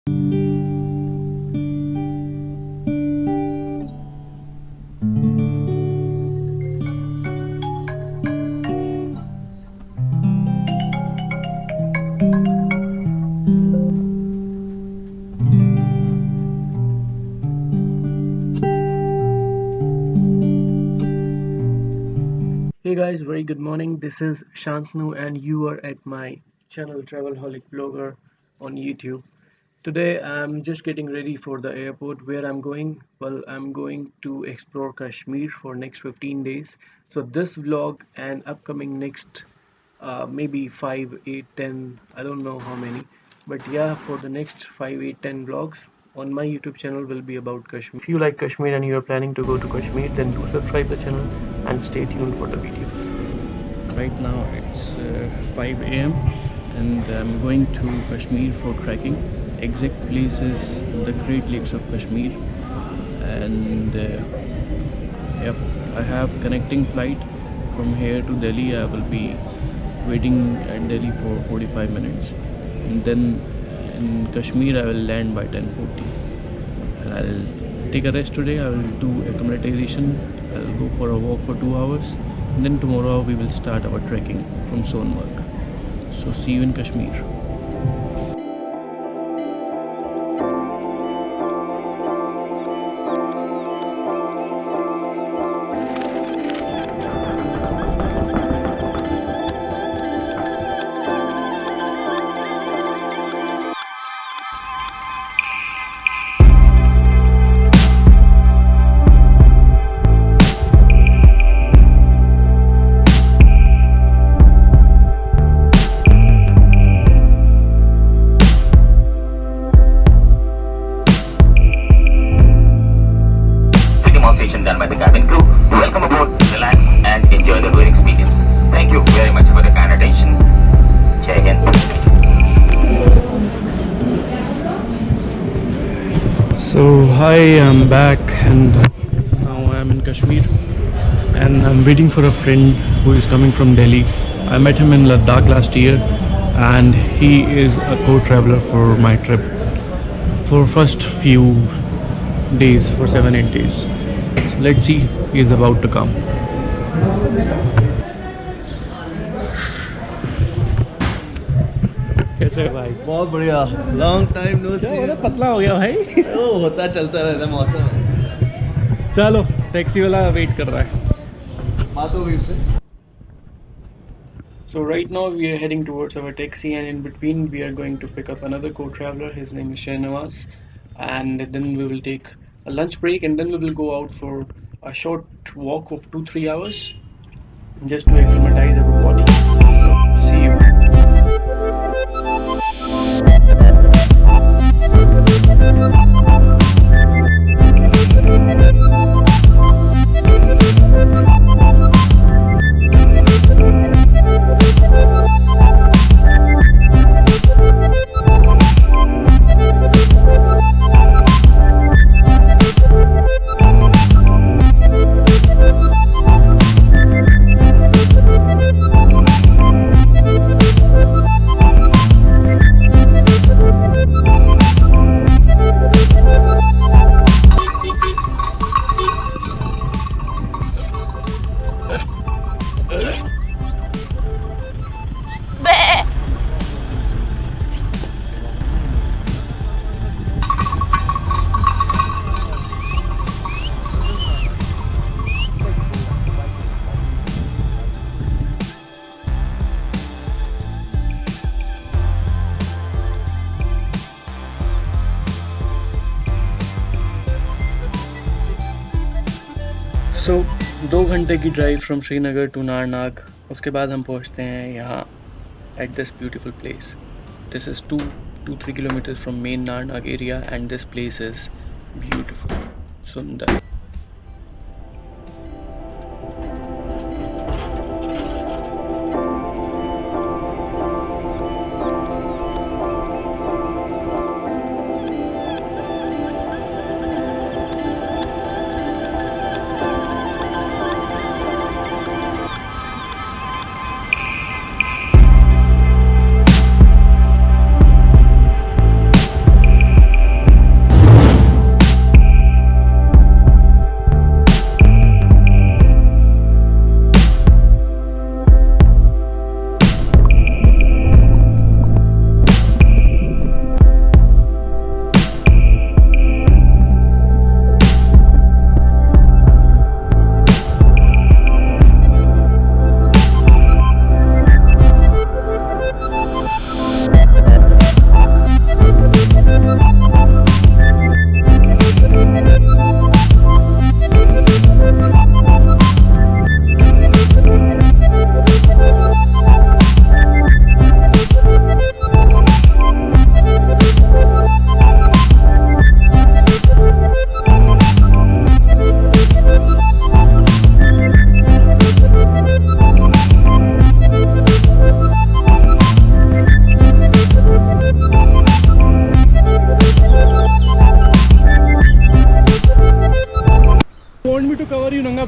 Hey guys, very good morning. This is Shantanu, and you are at my channel Travelholic Blogger on YouTube. Today I'm just getting ready for the airport. Where I'm going? Well, I'm going to explore Kashmir for next 15 days. So this vlog and upcoming next maybe 5, 8, 10, I don't know how many, but yeah, for the next 5, 8, 10 vlogs on my YouTube channel will be about Kashmir. If you like Kashmir and you are planning to go to Kashmir, then do subscribe the channel and stay tuned for the videos. Right now it's 5 a.m. and I'm going to Kashmir for trekking. Exact place is the Great Lakes of Kashmir, and yep, I have connecting flight from here to Delhi. I will be waiting at Delhi for 45 minutes, and then in Kashmir I will land by 10:40, and I'll take a rest today. I will do acclimatization. I'll go for a walk for 2 hours, and then tomorrow we will start our trekking from Sonmarg. So see you in Kashmir. Done by the cabin crew. Welcome aboard, relax and enjoy the road experience. Thank you very much for the kind attention. Jai Hind. So hi, I'm back and now I'm in Kashmir and I'm waiting for a friend who is coming from Delhi. I met him in Ladakh last year and he is a co-traveler for my trip for first few days, for 7-8 days. So let's see, he is about to come. कैसे है भाई? बहुत बढ़िया long time no सी क्या पतला हो गया भाई? ओ होता चलता रहता मौसम है चलो टैक्सी वाला वेट कर रहा है. बात हो गई उससे. So right now we are heading towards our taxi, and in between we are going to pick up another co-traveler. His name is Shahnawaz, and then we will take a lunch break, and then we will go out for a short walk of 2-3 hours just to acclimatize our body. So see you. सो 2 घंटे की drive from Srinagar to Narnag. उसके बाद हम पहुंचते हैं यहाँ at this beautiful place. This is 2-3 kilometres from main Narnag area, and this place is beautiful, सुंदर.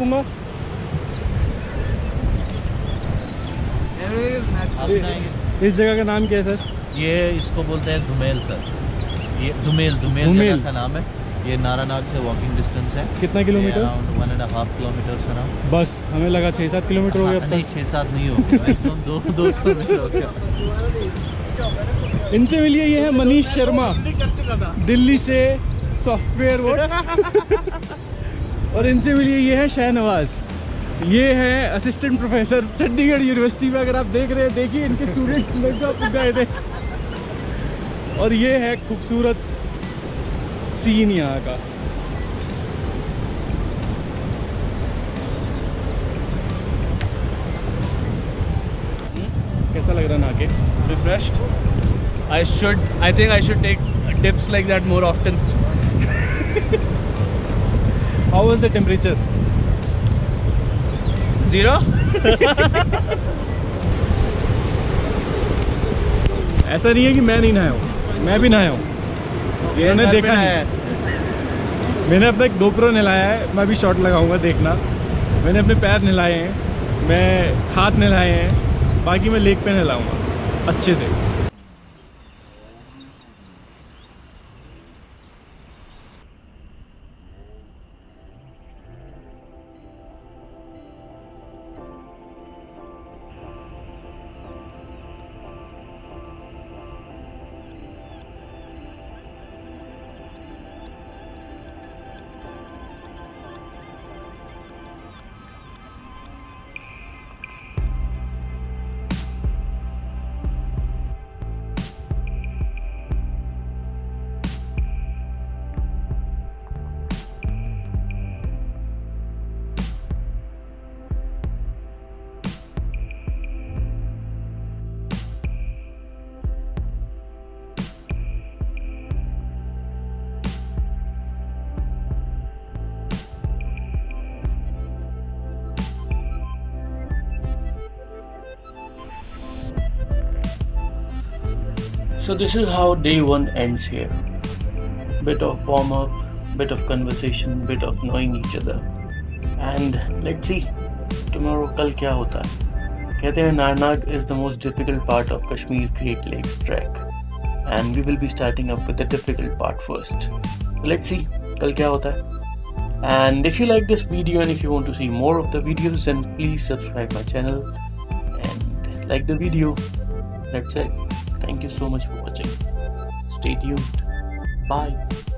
नापूंगा। इस जगह का नाम क्या है सर? ये इसको बोलते हैं धुमेल सर। ये धुमेल जगह का नाम है। ये नारानाग से वॉकिंग डिस्टेंस है। कितना किलोमीटर? Around 1.5 kilometre sir. बस हमें लगा 6-7 किलोमीटर हो गया अब नहीं, तक। 6-7 नहीं हो गया, मैक्सिमम 2 किलोमीटर हो गया। इनसे मिलिए, ये है मनीष शर्मा, दिल्ली से सॉफ्टवेयर वो। और इनसे मिलिए, ये है शाहनवाज, ये है असिस्टेंट प्रोफेसर चंडीगढ़ यूनिवर्सिटी में। अगर आप देख रहे हैं, देखिए इनके स्टूडेंट लड़का गए थे। और ये है खूबसूरत सीन यहाँ का। कैसा लग रहा ना के? Refreshed. I think I should take dips like that more often. How was the temperature? 0. ऐसा नहीं है कि मैं नहीं नहाया हूँ, मैं भी नहाया हूँ। मैंने देखा है, मैंने अपना एक GoPro नहलाया है। मैं अभी शॉट लगाऊंगा, देखना। मैंने अपने पैर नहलाए हैं, मैं हाथ नहलाए हैं, बाकी मैं लेग पे नहलाऊंगा अच्छे से। So this is how day one ends here. Bit of warm up, bit of conversation, bit of knowing each other. And let's see tomorrow kal kya hota hai. कहते हैं Naranag is the most difficult part of Kashmir Great Lakes trek, and we will be starting up with the difficult part first. So let's see kal kya hota hai. And if you like this video and if you want to see more of the videos, then please subscribe my channel and like the video. That's it. Thank you so much for watching. Stay tuned. Bye.